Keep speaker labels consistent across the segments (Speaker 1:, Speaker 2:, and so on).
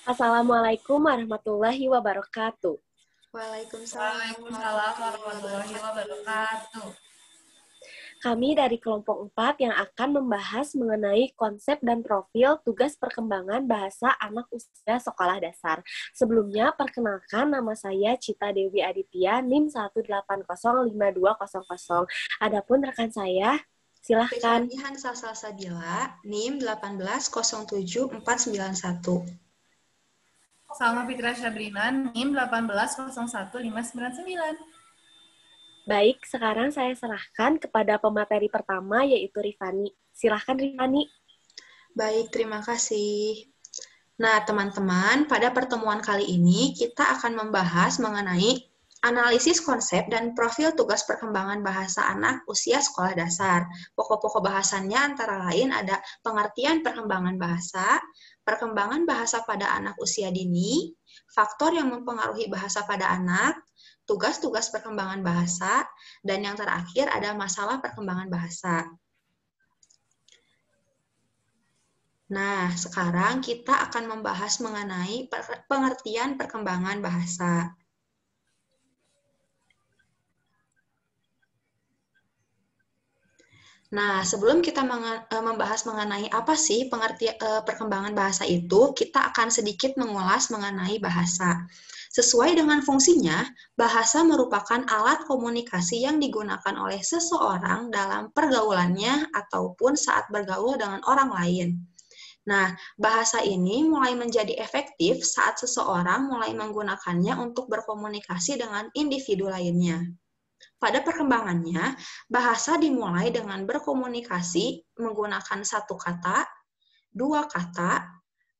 Speaker 1: Assalamualaikum warahmatullahi wabarakatuh.
Speaker 2: Waalaikumsalam
Speaker 3: Waalaikumsalam
Speaker 2: warahmatullahi
Speaker 3: warahmatullahi
Speaker 2: wabarakatuh.
Speaker 3: wabarakatuh.
Speaker 1: Kami dari kelompok 4 yang akan membahas mengenai konsep dan profil tugas perkembangan bahasa anak usia sekolah dasar. Sebelumnya, perkenalkan nama saya Cita Dewi Aditya, NIM 1805200. Adapun rekan saya, silahkan.
Speaker 2: Rifani Hansa Salsabila, NIM 1807491.
Speaker 3: Salma Fitra Syabrina, NIM 1801599.
Speaker 1: Baik, sekarang saya serahkan kepada pemateri pertama, yaitu Rifani. Silahkan, Rifani.
Speaker 2: Baik, terima kasih. Nah, teman-teman, pada pertemuan kali ini kita akan membahas mengenai analisis konsep dan profil tugas perkembangan bahasa anak usia sekolah dasar. Pokok-pokok bahasannya antara lain ada pengertian perkembangan bahasa, perkembangan bahasa pada anak usia dini, faktor yang mempengaruhi bahasa pada anak, tugas-tugas perkembangan bahasa, dan yang terakhir ada masalah perkembangan bahasa. Nah, sekarang kita akan membahas mengenai pengertian perkembangan bahasa. Nah, sebelum kita membahas mengenai apa sih perkembangan bahasa itu, kita akan sedikit mengulas mengenai bahasa. Sesuai dengan fungsinya, bahasa merupakan alat komunikasi yang digunakan oleh seseorang dalam pergaulannya ataupun saat bergaul dengan orang lain. Nah, bahasa ini mulai menjadi efektif saat seseorang mulai menggunakannya untuk berkomunikasi dengan individu lainnya. Pada perkembangannya, bahasa dimulai dengan berkomunikasi menggunakan satu kata, dua kata,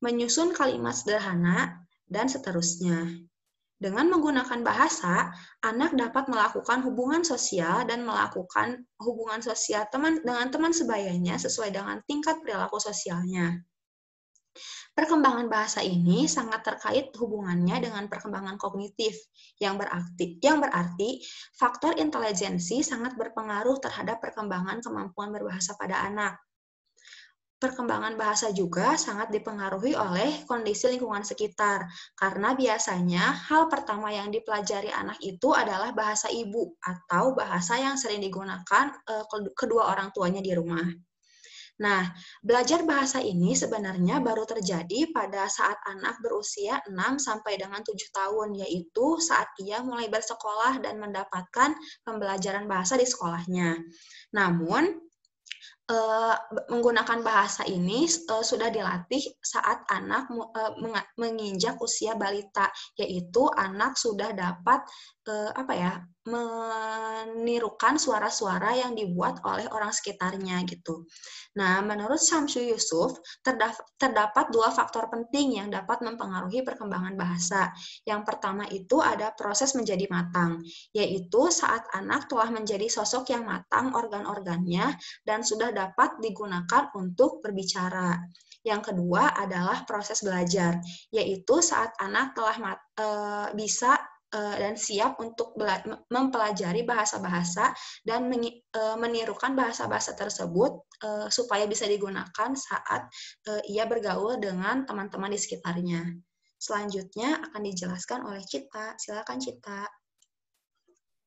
Speaker 2: menyusun kalimat sederhana, dan seterusnya. Dengan menggunakan bahasa, anak dapat melakukan hubungan sosial dan melakukan hubungan sosial dengan teman sebayanya sesuai dengan tingkat perilaku sosialnya. Perkembangan bahasa ini sangat terkait hubungannya dengan perkembangan kognitif, yang berarti faktor intelijensi sangat berpengaruh terhadap perkembangan kemampuan berbahasa pada anak. Perkembangan bahasa juga sangat dipengaruhi oleh kondisi lingkungan sekitar, karena biasanya hal pertama yang dipelajari anak itu adalah bahasa ibu atau bahasa yang sering digunakan kedua orang tuanya di rumah. Nah, belajar bahasa ini sebenarnya baru terjadi pada saat anak berusia 6 sampai dengan 7 tahun, yaitu saat ia mulai bersekolah dan mendapatkan pembelajaran bahasa di sekolahnya. Namun, menggunakan bahasa ini sudah dilatih saat anak menginjak usia balita, yaitu anak sudah dapat menirukan suara-suara yang dibuat oleh orang sekitarnya gitu. Nah, menurut Syamsu Yusuf, terdapat dua faktor penting yang dapat mempengaruhi perkembangan bahasa. Yang pertama itu ada proses menjadi matang, yaitu saat anak telah menjadi sosok yang matang organ-organnya dan sudah dapat digunakan untuk berbicara. Yang kedua adalah proses belajar, yaitu saat anak telah bisa dan siap untuk mempelajari bahasa-bahasa dan menirukan bahasa-bahasa tersebut supaya bisa digunakan saat ia bergaul dengan teman-teman di sekitarnya. Selanjutnya akan dijelaskan oleh Cita. Silakan Cita.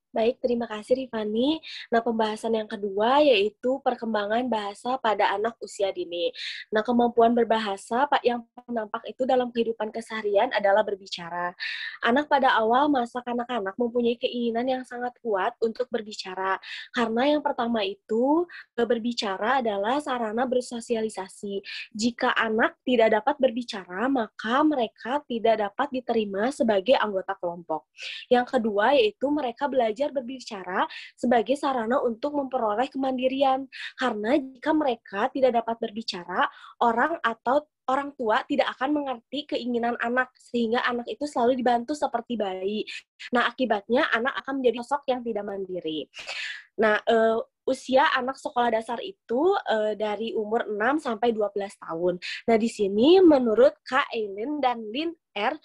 Speaker 1: Baik, terima kasih Rifani. Nah, pembahasan yang kedua yaitu perkembangan bahasa pada anak usia dini. Nah, kemampuan berbahasa yang nampak itu dalam kehidupan keseharian adalah berbicara. Anak pada awal masa kanak-kanak mempunyai keinginan yang sangat kuat untuk berbicara. Karena yang pertama itu, berbicara adalah sarana bersosialisasi. Jika anak tidak dapat berbicara, maka mereka tidak dapat diterima sebagai anggota kelompok. Yang kedua yaitu mereka belajar berbicara sebagai sarana untuk memperoleh kemandirian. Karena jika mereka tidak dapat berbicara, orang atau orang tua tidak akan mengerti keinginan anak, sehingga anak itu selalu dibantu seperti bayi. Nah, akibatnya anak akan menjadi sosok yang tidak mandiri. Nah, usia anak sekolah dasar itu dari umur 6 sampai 12 tahun. Nah, di sini menurut Kak Eileen dan Lin R,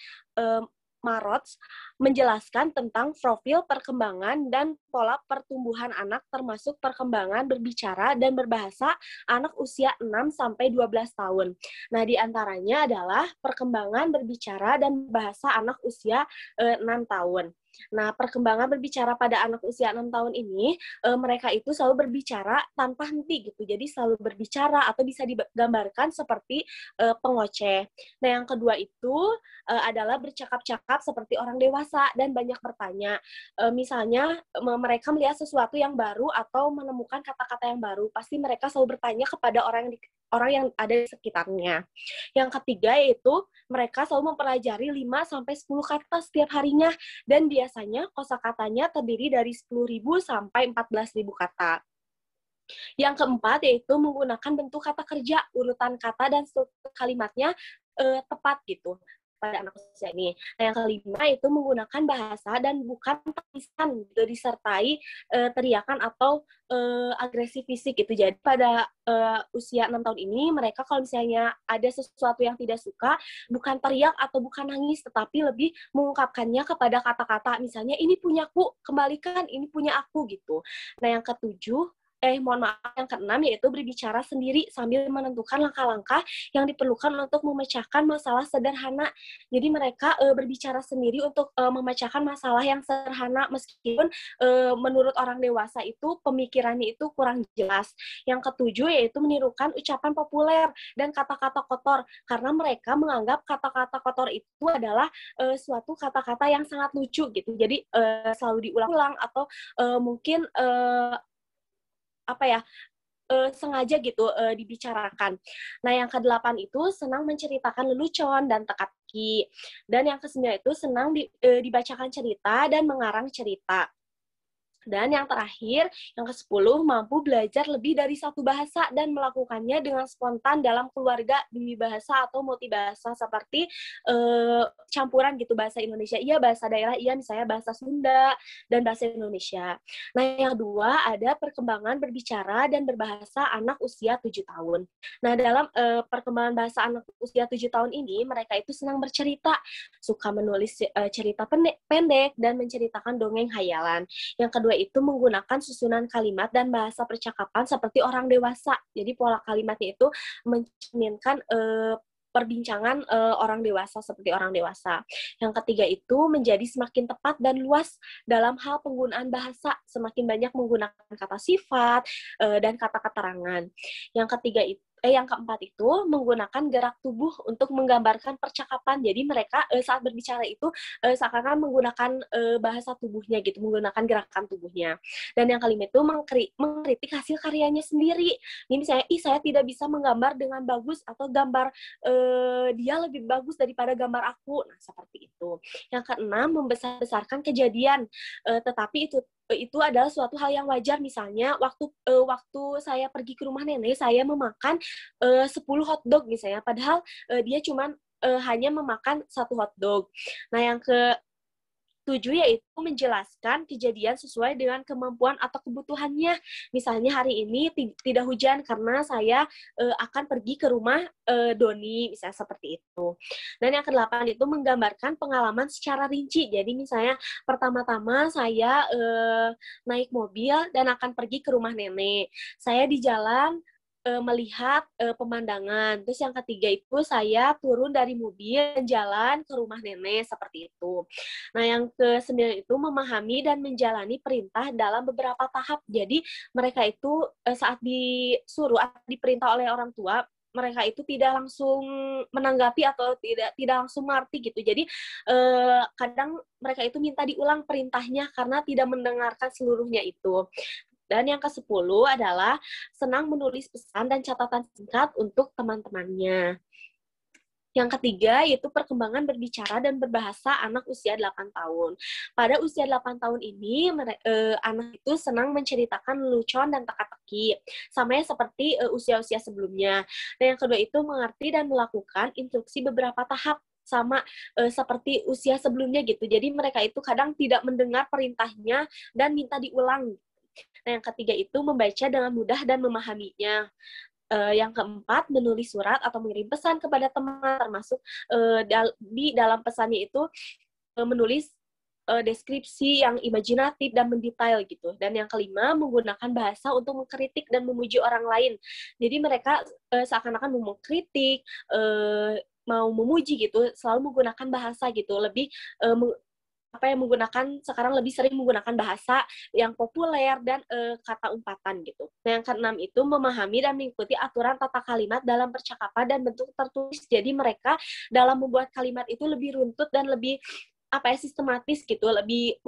Speaker 1: Marotz menjelaskan tentang profil perkembangan dan pola pertumbuhan anak termasuk perkembangan berbicara dan berbahasa anak usia 6-12 tahun. Nah, di antaranya adalah perkembangan berbicara dan bahasa anak usia 6 tahun. Nah, perkembangan berbicara pada anak usia 6 tahun ini, mereka itu selalu berbicara tanpa henti gitu. Jadi selalu berbicara atau bisa digambarkan seperti pengoceh. Nah, yang kedua itu adalah bercakap-cakap seperti orang dewasa dan banyak bertanya. Misalnya mereka melihat sesuatu yang baru atau menemukan kata-kata yang baru, pasti mereka selalu bertanya kepada orang yang ada di sekitarnya. Yang ketiga yaitu mereka selalu mempelajari 5-10 kata setiap harinya dan biasanya kosakatanya terdiri dari 10.000 sampai 14.000 kata. Yang keempat yaitu menggunakan bentuk kata kerja, urutan kata dan struktur kalimatnya tepat gitu pada anak usia ini. Nah, yang kelima itu menggunakan bahasa dan bukan tangisan gitu, disertai teriakan atau agresi fisik gitu. Jadi pada usia 6 tahun ini mereka kalau misalnya ada sesuatu yang tidak suka, bukan teriak atau bukan nangis, tetapi lebih mengungkapkannya kepada kata-kata, misalnya ini punyaku, kembalikan, ini punya aku gitu. Nah, yang ketujuh yang keenam yaitu berbicara sendiri sambil menentukan langkah-langkah yang diperlukan untuk memecahkan masalah sederhana. Jadi mereka berbicara sendiri untuk memecahkan masalah yang sederhana meskipun menurut orang dewasa itu pemikirannya itu kurang jelas. Yang ketujuh yaitu menirukan ucapan populer dan kata-kata kotor karena mereka menganggap kata-kata kotor itu adalah suatu kata-kata yang sangat lucu gitu. Jadi selalu diulang-ulang atau mungkin sengaja gitu dibicarakan. Nah, yang kedelapan itu senang menceritakan lelucon dan teka-teki. Dan yang kesembilan itu senang dibacakan cerita dan mengarang cerita. Dan yang terakhir, yang ke-10, mampu belajar lebih dari satu bahasa dan melakukannya dengan spontan dalam keluarga bahasa atau multibahasa seperti campuran gitu, bahasa Indonesia, iya bahasa daerah, iya misalnya bahasa Sunda dan bahasa Indonesia. Nah, yang kedua ada perkembangan berbicara dan berbahasa anak usia 7 tahun. Nah, dalam perkembangan bahasa anak usia 7 tahun ini, mereka itu senang bercerita, suka menulis cerita pendek dan menceritakan dongeng hayalan. Yang kedua itu menggunakan susunan kalimat dan bahasa percakapan seperti orang dewasa. Jadi pola kalimatnya itu mencerminkan perbincangan orang dewasa seperti orang dewasa. Yang ketiga itu menjadi semakin tepat dan luas dalam hal penggunaan bahasa, semakin banyak menggunakan kata sifat dan kata keterangan. Yang keempat itu menggunakan gerak tubuh untuk menggambarkan percakapan. Jadi mereka saat berbicara itu seakan-akan menggunakan bahasa tubuhnya gitu, menggunakan gerakan tubuhnya. Dan yang kelima itu mengkritik hasil karyanya sendiri. Ini misalnya, saya tidak bisa menggambar dengan bagus atau gambar dia lebih bagus daripada gambar aku. Nah, seperti itu. Yang keenam, membesar-besarkan kejadian. Tetapi itu adalah suatu hal yang wajar. Misalnya waktu saya pergi ke rumah nenek, saya memakan 10 hotdog misalnya, padahal dia cuma hanya memakan 1 hotdog. Nah, yang ke-7 yaitu menjelaskan kejadian sesuai dengan kemampuan atau kebutuhannya. Misalnya hari ini tidak hujan karena saya akan pergi ke rumah Doni, misalnya seperti itu. Dan yang ke-8 itu menggambarkan pengalaman secara rinci. Jadi misalnya pertama-tama saya naik mobil dan akan pergi ke rumah nenek. Saya di jalan melihat pemandangan. Terus yang ketiga itu saya turun dari mobil dan jalan ke rumah nenek, seperti itu. Nah, yang ke-9 itu memahami dan menjalani perintah dalam beberapa tahap. Jadi mereka itu saat disuruh atau diperintah oleh orang tua, mereka itu tidak langsung menanggapi atau tidak langsung mengerti gitu. Jadi kadang mereka itu minta diulang perintahnya karena tidak mendengarkan seluruhnya itu. Dan yang ke-10 adalah senang menulis pesan dan catatan singkat untuk teman-temannya. Yang ketiga yaitu perkembangan berbicara dan berbahasa anak usia 8 tahun. Pada usia 8 tahun ini, anak itu senang menceritakan lelucon dan teka-teki, sama seperti usia-usia sebelumnya. Dan yang kedua itu mengerti dan melakukan instruksi beberapa tahap, sama seperti usia sebelumnya gitu. Jadi mereka itu kadang tidak mendengar perintahnya dan minta diulang. Nah, yang ketiga itu membaca dengan mudah dan memahaminya. Yang keempat, menulis surat atau mengirim pesan kepada teman, termasuk di dalam pesannya itu menulis deskripsi yang imajinatif dan mendetail gitu. Dan yang kelima, menggunakan bahasa untuk mengkritik dan memuji orang lain. Jadi mereka seakan-akan mau mengkritik, mau memuji gitu, selalu menggunakan bahasa gitu, lebih menggunakan sekarang lebih sering menggunakan bahasa yang populer dan kata umpatan gitu. Nah, yang keenam itu memahami dan mengikuti aturan tata kalimat dalam percakapan dan bentuk tertulis. Jadi mereka dalam membuat kalimat itu lebih runtut dan lebih sistematis gitu,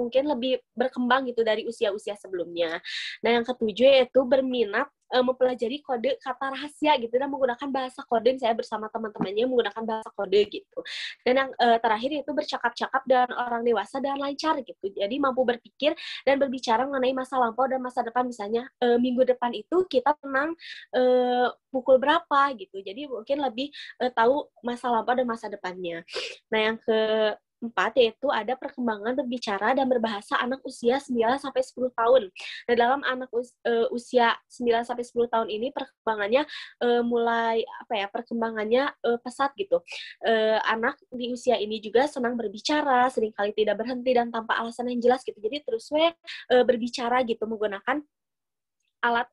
Speaker 1: mungkin lebih berkembang gitu dari usia-usia sebelumnya. Nah, yang ketujuh yaitu berminat mempelajari kode kata rahasia gitu dan menggunakan bahasa kode. Saya bersama teman-temannya menggunakan bahasa kode gitu. Dan yang terakhir yaitu bercakap-cakap dengan orang dewasa dan lancar gitu. Jadi mampu berpikir dan berbicara mengenai masa lampau dan masa depan. Misalnya minggu depan itu kita tenang pukul berapa gitu. Jadi mungkin lebih tahu masa lampau dan masa depannya. Nah, yang keempat yaitu ada perkembangan berbicara dan berbahasa anak usia 9 sampai 10 tahun. Nah, dalam anak usia 9 sampai 10 tahun ini perkembangannya perkembangannya pesat gitu. Anak di usia ini juga senang berbicara, seringkali tidak berhenti dan tanpa alasan yang jelas gitu. Jadi terus berbicara gitu menggunakan alat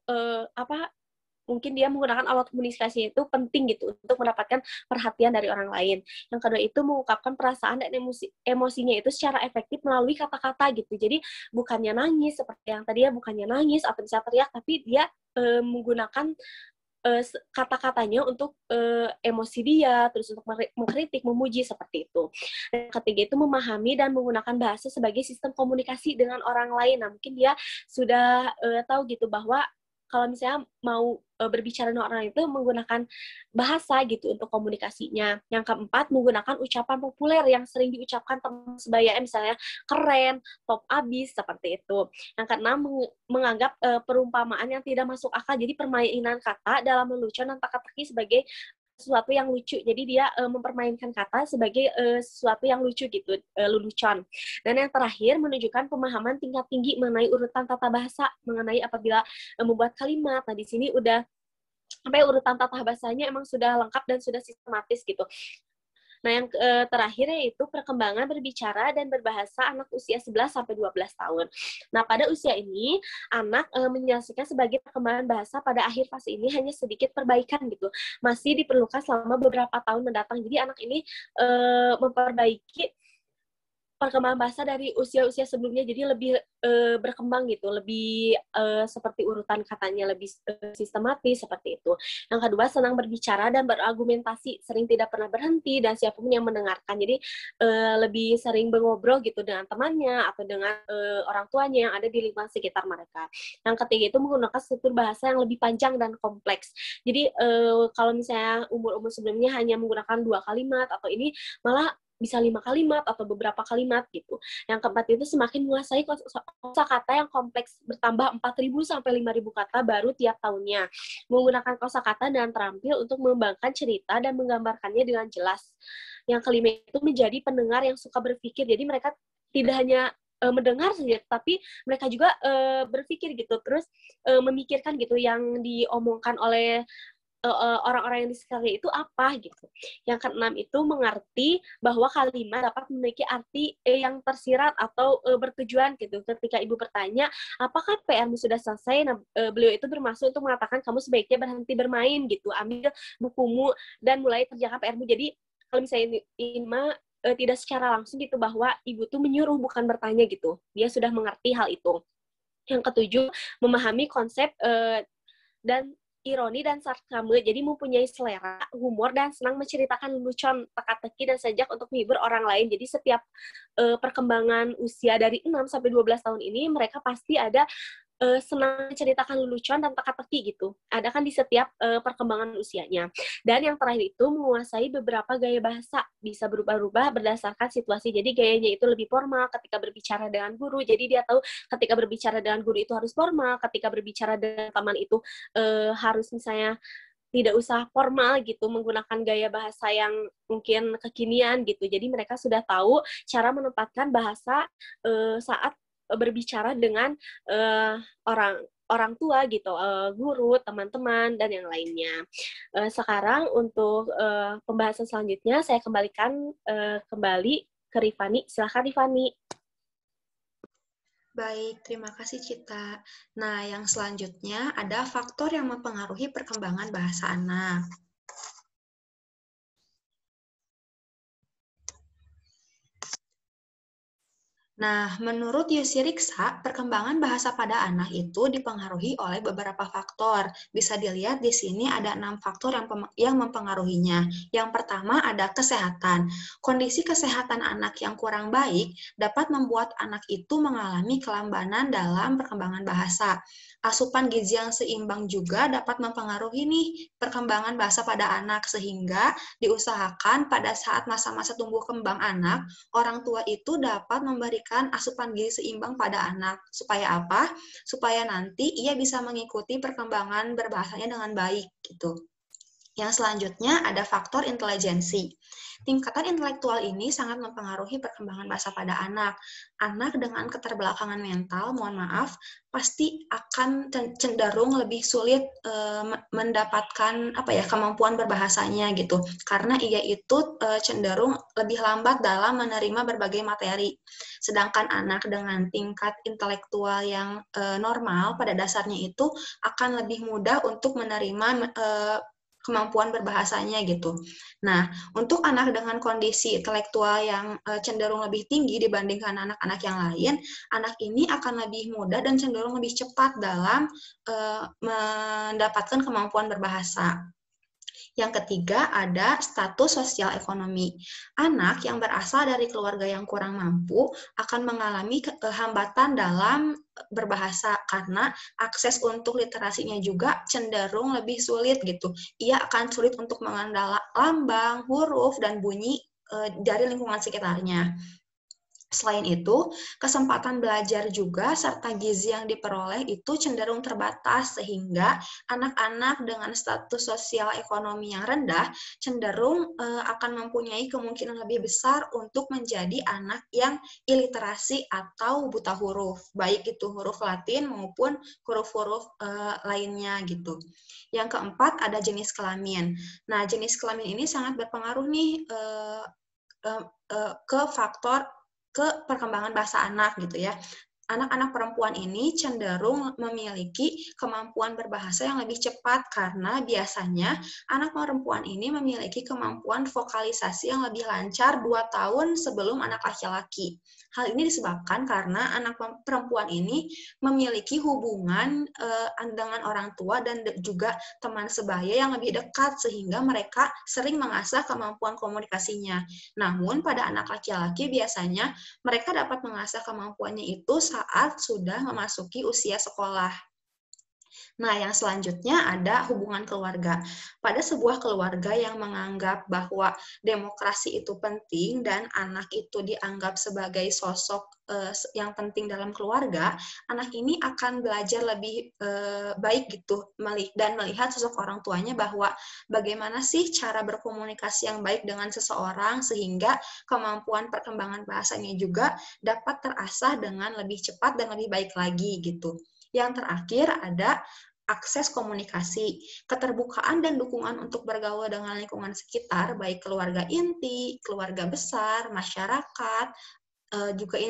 Speaker 1: mungkin dia menggunakan alat komunikasi itu penting gitu untuk mendapatkan perhatian dari orang lain. Yang kedua itu mengungkapkan perasaan dan emosinya itu secara efektif melalui kata-kata gitu. Jadi bukannya nangis seperti yang tadi ya, bukannya nangis atau bisa teriak, tapi dia menggunakan kata-katanya untuk emosi dia, terus untuk mengkritik, memuji seperti itu. Dan ketiga itu memahami dan menggunakan bahasa sebagai sistem komunikasi dengan orang lain. Nah, mungkin dia sudah tahu gitu bahwa kalau misalnya mau berbicara dengan orang itu menggunakan bahasa gitu untuk komunikasinya. Yang keempat, menggunakan ucapan populer yang sering diucapkan teman sebaya, misalnya keren, top abis, seperti itu. Yang keenam, menganggap perumpamaan yang tidak masuk akal, jadi permainan kata dalam lelucon dan teka-teki sebagai sesuatu yang lucu. Jadi dia mempermainkan kata sebagai sesuatu yang lucu gitu, lelucon. Dan yang terakhir, menunjukkan pemahaman tingkat tinggi mengenai urutan tata bahasa, mengenai apabila membuat kalimat. Nah, di sini udah sampai urutan tata bahasanya emang sudah lengkap dan sudah sistematis gitu. Nah, yang terakhir yaitu perkembangan berbicara dan berbahasa anak usia 11 sampai 12 tahun. Nah, pada usia ini anak menyelesaikan sebagai perkembangan bahasa pada akhir fase ini hanya sedikit perbaikan gitu. Masih diperlukan selama beberapa tahun mendatang. Jadi anak ini memperbaiki perkembangan bahasa dari usia-usia sebelumnya, jadi lebih berkembang gitu, lebih seperti urutan katanya lebih sistematis seperti itu. Yang kedua, senang berbicara dan berargumentasi, sering tidak pernah berhenti dan siapapun yang mendengarkan. Jadi lebih sering mengobrol gitu dengan temannya atau dengan orang tuanya yang ada di lingkungan sekitar mereka. Yang ketiga itu menggunakan struktur bahasa yang lebih panjang dan kompleks. Jadi kalau misalnya umur-umur sebelumnya hanya menggunakan 2 kalimat atau ini malah bisa 5 kalimat atau beberapa kalimat gitu. Yang keempat itu semakin menguasai kosakata yang kompleks, bertambah 4.000 sampai 5.000 kata baru tiap tahunnya. Menggunakan kosakata dan terampil untuk mengembangkan cerita dan menggambarkannya dengan jelas. Yang kelima itu menjadi pendengar yang suka berpikir. Jadi mereka tidak hanya mendengar saja, tapi mereka juga berpikir gitu, terus memikirkan gitu yang diomongkan oleh orang-orang yang di sekitarnya itu apa gitu. Yang keenam itu mengerti bahwa kalimat dapat memiliki arti yang tersirat atau bertujuan gitu. Ketika ibu bertanya, apakah PR-mu sudah selesai? Nah, beliau itu bermaksud untuk mengatakan kamu sebaiknya berhenti bermain gitu, ambil bukumu dan mulai kerjakan PR-mu. Jadi kalau misalnya Ima tidak secara langsung gitu bahwa ibu tuh menyuruh bukan bertanya gitu. Dia sudah mengerti hal itu. Yang ketujuh, memahami konsep dan ironi dan sarkasme, jadi mempunyai selera, humor, dan senang menceritakan lelucon, teka-teki, dan sajak untuk menghibur orang lain. Jadi setiap perkembangan usia dari 6 sampai 12 tahun ini, mereka pasti ada senang menceritakan lelucon dan teka-teki gitu. Ada kan di setiap perkembangan usianya. Dan yang terakhir itu menguasai beberapa gaya bahasa, bisa berubah-ubah berdasarkan situasi. Jadi gayanya itu lebih formal ketika berbicara dengan guru. Jadi dia tahu ketika berbicara dengan guru itu harus formal, ketika berbicara dengan teman itu harus misalnya tidak usah formal gitu, menggunakan gaya bahasa yang mungkin kekinian gitu. Jadi mereka sudah tahu cara menempatkan bahasa saat berbicara dengan orang tua gitu, guru, teman-teman, dan yang lainnya. Sekarang untuk pembahasan selanjutnya saya kembalikan kembali ke Rifani. Silakan Rifani.
Speaker 2: Baik, terima kasih Cita. Nah, yang selanjutnya ada faktor yang mempengaruhi perkembangan bahasa anak. Nah, menurut Yusi Riksa, perkembangan bahasa pada anak itu dipengaruhi oleh beberapa faktor. Bisa dilihat di sini ada 6 faktor yang mempengaruhinya. Yang pertama ada kesehatan. Kondisi kesehatan anak yang kurang baik dapat membuat anak itu mengalami kelambanan dalam perkembangan bahasa. Asupan gizi yang seimbang juga dapat mempengaruhi nih perkembangan bahasa pada anak, sehingga diusahakan pada saat masa-masa tumbuh kembang anak, orang tua itu dapat memberikan asupan gizi seimbang pada anak. Supaya apa? Supaya nanti ia bisa mengikuti perkembangan berbahasanya dengan baik gitu. Yang selanjutnya ada faktor intelijensi. Tingkatan intelektual ini sangat mempengaruhi perkembangan bahasa pada anak. Anak dengan keterbelakangan mental, mohon maaf, pasti akan cenderung lebih sulit mendapatkan kemampuan berbahasanya gitu. Karena ia itu cenderung lebih lambat dalam menerima berbagai materi. Sedangkan anak dengan tingkat intelektual yang normal pada dasarnya itu akan lebih mudah untuk menerima kemampuan berbahasanya gitu. Nah, untuk anak dengan kondisi intelektual yang cenderung lebih tinggi dibandingkan anak-anak yang lain, anak ini akan lebih mudah dan cenderung lebih cepat dalam mendapatkan kemampuan berbahasa. Yang ketiga ada status sosial ekonomi. Anak yang berasal dari keluarga yang kurang mampu akan mengalami hambatan dalam berbahasa karena akses untuk literasinya juga cenderung lebih sulit gitu. Ia akan sulit untuk mengenal lambang, huruf, dan bunyi dari lingkungan sekitarnya. Selain itu, kesempatan belajar juga serta gizi yang diperoleh itu cenderung terbatas sehingga anak-anak dengan status sosial ekonomi yang rendah cenderung akan mempunyai kemungkinan lebih besar untuk menjadi anak yang iliterasi atau buta huruf, baik itu huruf Latin maupun huruf-huruf lainnya gitu. Yang keempat ada jenis kelamin. Nah, jenis kelamin ini sangat berpengaruh nih ke faktor ke perkembangan bahasa anak gitu ya. Anak-anak perempuan ini cenderung memiliki kemampuan berbahasa yang lebih cepat karena biasanya anak perempuan ini memiliki kemampuan vokalisasi yang lebih lancar 2 tahun sebelum anak laki-laki. Hal ini disebabkan karena anak perempuan ini memiliki hubungan dengan orang tua dan juga teman sebaya yang lebih dekat sehingga mereka sering mengasah kemampuan komunikasinya. Namun pada anak laki-laki biasanya mereka dapat mengasah kemampuannya itu saat sudah memasuki usia sekolah. Nah, yang selanjutnya ada hubungan keluarga. Pada sebuah keluarga yang menganggap bahwa demokrasi itu penting dan anak itu dianggap sebagai sosok yang penting dalam keluarga, anak ini akan belajar lebih baik gitu dan melihat sosok orang tuanya bahwa bagaimana sih cara berkomunikasi yang baik dengan seseorang sehingga kemampuan perkembangan bahasanya juga dapat terasah dengan lebih cepat dan lebih baik lagi gitu. Yang terakhir ada akses komunikasi, keterbukaan dan dukungan untuk bergaul dengan lingkungan sekitar, baik keluarga inti, keluarga besar, masyarakat, juga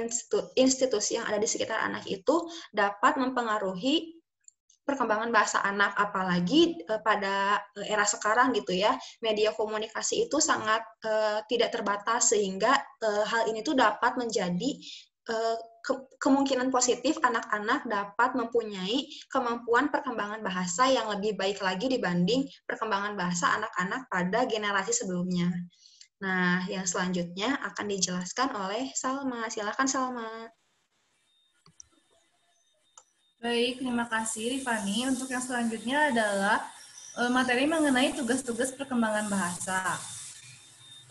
Speaker 2: institusi yang ada di sekitar anak itu dapat mempengaruhi perkembangan bahasa anak, apalagi pada era sekarang gitu ya, media komunikasi itu sangat tidak terbatas sehingga hal ini tuh dapat menjadi kemungkinan positif anak-anak dapat mempunyai kemampuan perkembangan bahasa yang lebih baik lagi dibanding perkembangan bahasa anak-anak pada generasi sebelumnya. Nah, yang selanjutnya akan dijelaskan oleh Salma. Silakan Salma.
Speaker 3: Baik, terima kasih Rifani. Untuk yang selanjutnya adalah materi mengenai tugas-tugas perkembangan bahasa.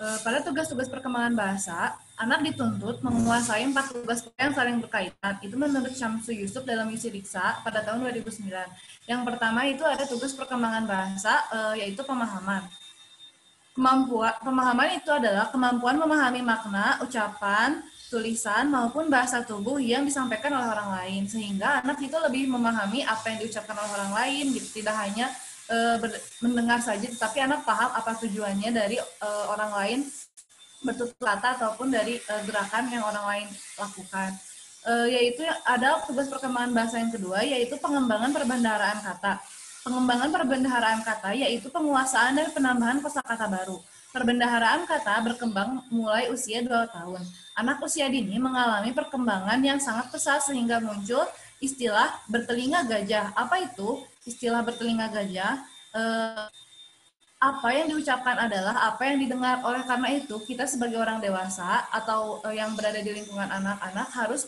Speaker 3: Pada tugas-tugas perkembangan bahasa, anak dituntut menguasai 4 tugas yang saling berkaitan. Itu menurut Syamsu Yusuf dalam Yusi Riksa pada tahun 2009. Yang pertama itu ada tugas perkembangan bahasa, yaitu pemahaman. Pemahaman itu adalah kemampuan memahami makna, ucapan, tulisan, maupun bahasa tubuh yang disampaikan oleh orang lain. Sehingga anak itu lebih memahami apa yang diucapkan oleh orang lain, gitu. Tidak hanya mendengar saja, tetapi anak paham apa tujuannya dari orang lain bertutur kata ataupun dari gerakan yang orang lain lakukan. Yaitu ada tugas perkembangan bahasa yang kedua, yaitu pengembangan perbendaharaan kata. Pengembangan perbendaharaan kata yaitu penguasaan dan penambahan kosakata baru. Perbendaharaan kata berkembang mulai usia 2 tahun. Anak usia dini mengalami perkembangan yang sangat pesat sehingga muncul istilah bertelinga gajah. Apa itu istilah bertelinga gajah? Apa yang diucapkan adalah apa yang didengar. Oleh karena itu, kita sebagai orang dewasa atau yang berada di lingkungan anak-anak harus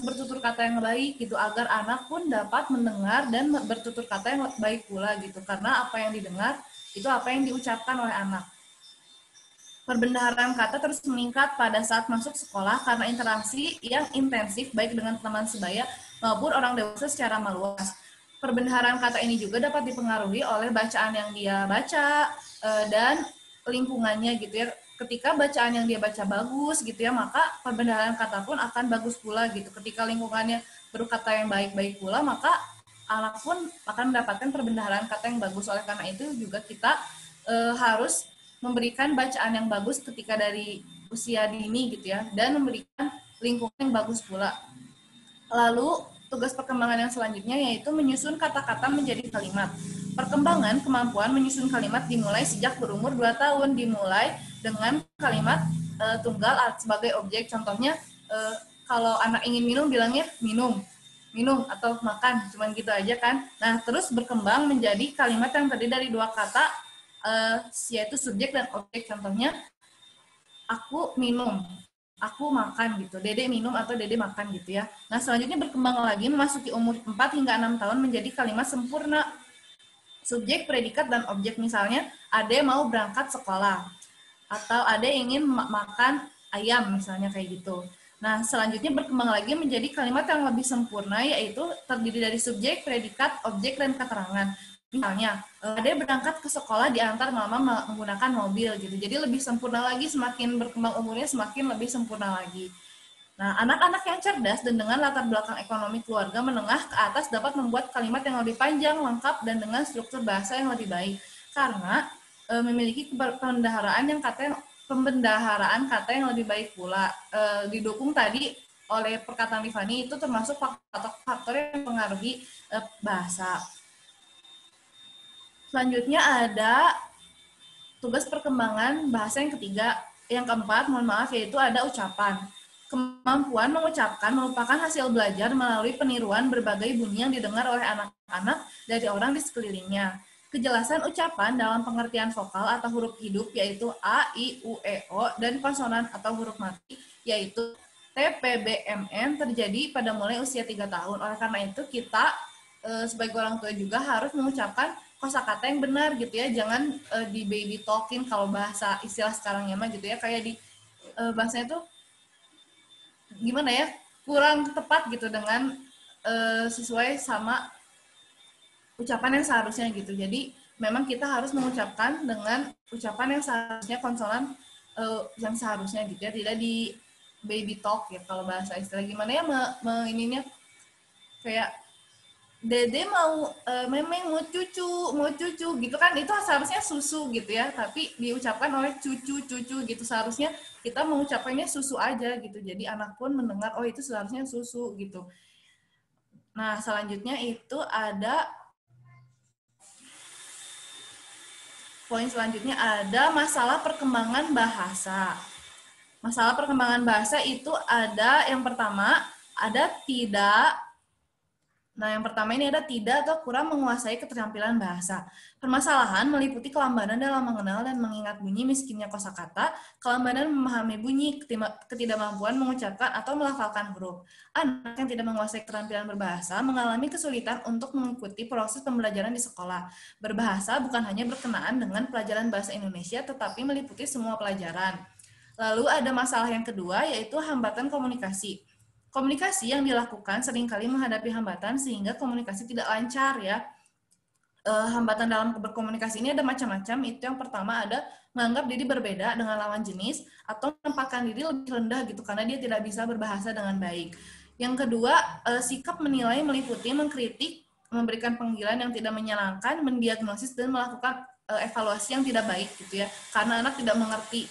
Speaker 3: bertutur kata yang baik gitu agar anak pun dapat mendengar dan bertutur kata yang baik pula gitu. Karena apa yang didengar itu apa yang diucapkan oleh anak. Perbendaharaan kata terus meningkat pada saat masuk sekolah karena interaksi yang intensif baik dengan teman sebaya maupun orang dewasa secara meluas. Perbendaharaan kata ini juga dapat dipengaruhi oleh bacaan yang dia baca dan lingkungannya gitu ya. Ketika bacaan yang dia baca bagus gitu ya, maka perbendaharaan kata pun akan bagus pula gitu. Ketika lingkungannya berkata yang baik-baik pula, maka anak pun akan mendapatkan perbendaharaan kata yang bagus. Oleh karena itu juga kita harus memberikan bacaan yang bagus ketika dari usia dini gitu ya, dan memberikan lingkungan yang bagus pula. Lalu tugas perkembangan yang selanjutnya yaitu menyusun kata-kata menjadi kalimat. Perkembangan kemampuan menyusun kalimat dimulai sejak berumur 2 tahun, dimulai dengan kalimat tunggal sebagai objek. Contohnya kalau anak ingin minum bilangnya minum, minum atau makan, cuman gitu aja kan. Nah, terus berkembang menjadi kalimat yang terdiri dari 2 kata, yaitu subjek dan objek. Contohnya, aku minum, aku makan gitu. Dede minum atau dede makan gitu ya. Nah, selanjutnya berkembang lagi memasuki umur 4 hingga 6 tahun menjadi kalimat sempurna. Subjek, predikat, dan objek. Misalnya, Ade mau berangkat sekolah. Atau Ade ingin makan ayam, misalnya kayak gitu. Nah, selanjutnya berkembang lagi menjadi kalimat yang lebih sempurna, yaitu terdiri dari subjek, predikat, objek, dan keterangan. Misalnya, Ade berangkat ke sekolah diantar mama menggunakan mobil gitu. Jadi lebih sempurna lagi, semakin berkembang umurnya semakin lebih sempurna lagi. Nah, anak-anak yang cerdas dan dengan latar belakang ekonomi keluarga menengah ke atas dapat membuat kalimat yang lebih panjang, lengkap, dan dengan struktur bahasa yang lebih baik. Karena memiliki pembendaharaan kata yang lebih baik pula. Didukung tadi oleh perkataan Rifani, itu termasuk faktor yang mempengaruhi bahasa. Selanjutnya ada tugas perkembangan bahasa yang ketiga, yang keempat, mohon maaf, yaitu ada ucapan. Kemampuan mengucapkan merupakan hasil belajar melalui peniruan berbagai bunyi yang didengar oleh anak-anak dari orang di sekelilingnya. Kejelasan ucapan dalam pengertian vokal atau huruf hidup yaitu A, I, U, E, O, dan konsonan atau huruf mati yaitu T, P, B, M, N terjadi pada mulai usia 3 tahun. Oleh karena itu kita sebagai orang tua juga harus mengucapkan kosakata yang benar gitu ya, jangan di baby talking kalau bahasa istilah sekarang ya mah gitu ya, kayak di bahasanya tuh gimana ya, kurang tepat gitu dengan sesuai sama ucapan yang seharusnya gitu. Jadi memang kita harus mengucapkan dengan ucapan yang seharusnya, konsonan yang seharusnya gitu ya, tidak di baby talk ya kalau bahasa istilah gimana ya, ininya kayak Dede mau memang mau cucu gitu kan, itu seharusnya susu gitu ya, tapi diucapkan oleh cucu gitu. Seharusnya kita mengucapkannya susu aja gitu, jadi anak pun mendengar oh itu seharusnya susu gitu. Nah, selanjutnya itu ada poin selanjutnya, ada masalah perkembangan bahasa. Masalah perkembangan bahasa itu ada yang pertama, ada tidak. Nah, yang pertama ini ada tidak atau kurang menguasai keterampilan bahasa. Permasalahan meliputi kelambanan dalam mengenal dan mengingat bunyi, miskinnya kosakata, kelambanan memahami bunyi, ketidakmampuan mengucapkan atau melafalkan huruf. Anak yang tidak menguasai keterampilan berbahasa mengalami kesulitan untuk mengikuti proses pembelajaran di sekolah. Berbahasa bukan hanya berkenaan dengan pelajaran bahasa Indonesia, tetapi meliputi semua pelajaran. Lalu ada masalah yang kedua, yaitu hambatan komunikasi. Komunikasi yang dilakukan seringkali menghadapi hambatan sehingga komunikasi tidak lancar ya. Hambatan dalam berkomunikasi ini ada macam-macam. Itu yang pertama ada menganggap diri berbeda dengan lawan jenis atau menempatkan diri lebih rendah gitu karena dia tidak bisa berbahasa dengan baik. Yang kedua, sikap menilai meliputi mengkritik, memberikan panggilan yang tidak menyenangkan, mendiagnosis dan melakukan evaluasi yang tidak baik gitu ya. Karena anak tidak mengerti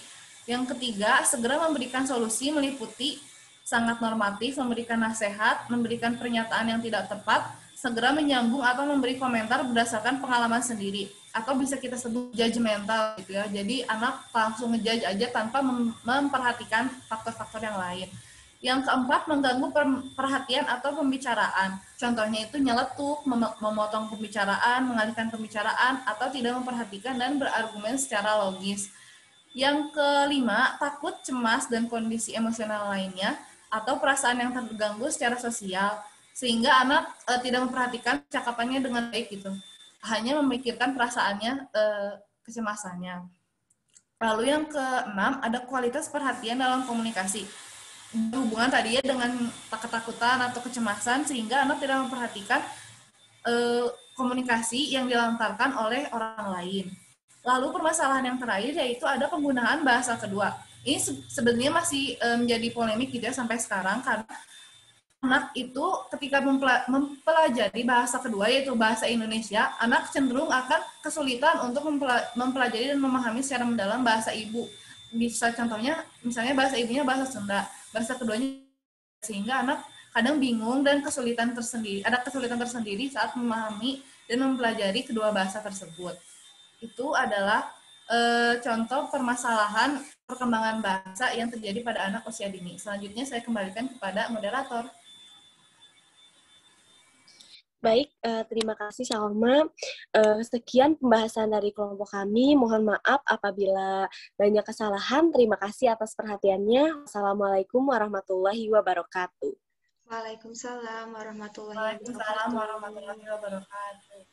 Speaker 3: Yang ketiga, segera memberikan solusi meliputi sangat normatif, memberikan nasihat, memberikan pernyataan yang tidak tepat, segera menyambung atau memberi komentar berdasarkan pengalaman sendiri. Atau bisa kita sebut judgmental gitu ya. Jadi anak langsung ngejudge aja tanpa memperhatikan faktor-faktor yang lain. Yang keempat, mengganggu perhatian atau pembicaraan. Contohnya itu nyeletuk, memotong pembicaraan, mengalihkan pembicaraan, atau tidak memperhatikan dan berargumen secara logis. Yang kelima, takut, cemas, dan kondisi emosional lainnya, atau perasaan yang terganggu secara sosial, sehingga anak tidak memperhatikan cakapannya dengan baik gitu. Hanya memikirkan perasaannya, kecemasannya. Lalu yang keenam, ada kualitas perhatian dalam komunikasi. Berhubungan tadi ya dengan ketakutan atau kecemasan, sehingga anak tidak memperhatikan komunikasi yang dilontarkan oleh orang lain. Lalu permasalahan yang terakhir yaitu ada penggunaan bahasa kedua. Ini sebenarnya masih menjadi polemik gitu ya sampai sekarang, karena anak itu ketika mempelajari bahasa kedua yaitu bahasa Indonesia, anak cenderung akan kesulitan untuk mempelajari dan memahami secara mendalam bahasa ibu. Bisa contohnya misalnya bahasa ibunya bahasa Sunda, bahasa keduanya, sehingga anak kadang bingung dan kesulitan tersendiri saat memahami dan mempelajari kedua bahasa tersebut. Itu adalah contoh permasalahan perkembangan bahasa yang terjadi pada anak usia dini. Selanjutnya saya kembalikan kepada moderator.
Speaker 1: Baik, terima kasih Salma. Sekian pembahasan dari kelompok kami. Mohon maaf apabila banyak kesalahan. Terima kasih atas perhatiannya. Assalamualaikum warahmatullahi wabarakatuh.
Speaker 2: Waalaikumsalam warahmatullahi wabarakatuh.
Speaker 3: Waalaikumsalam warahmatullahi wabarakatuh.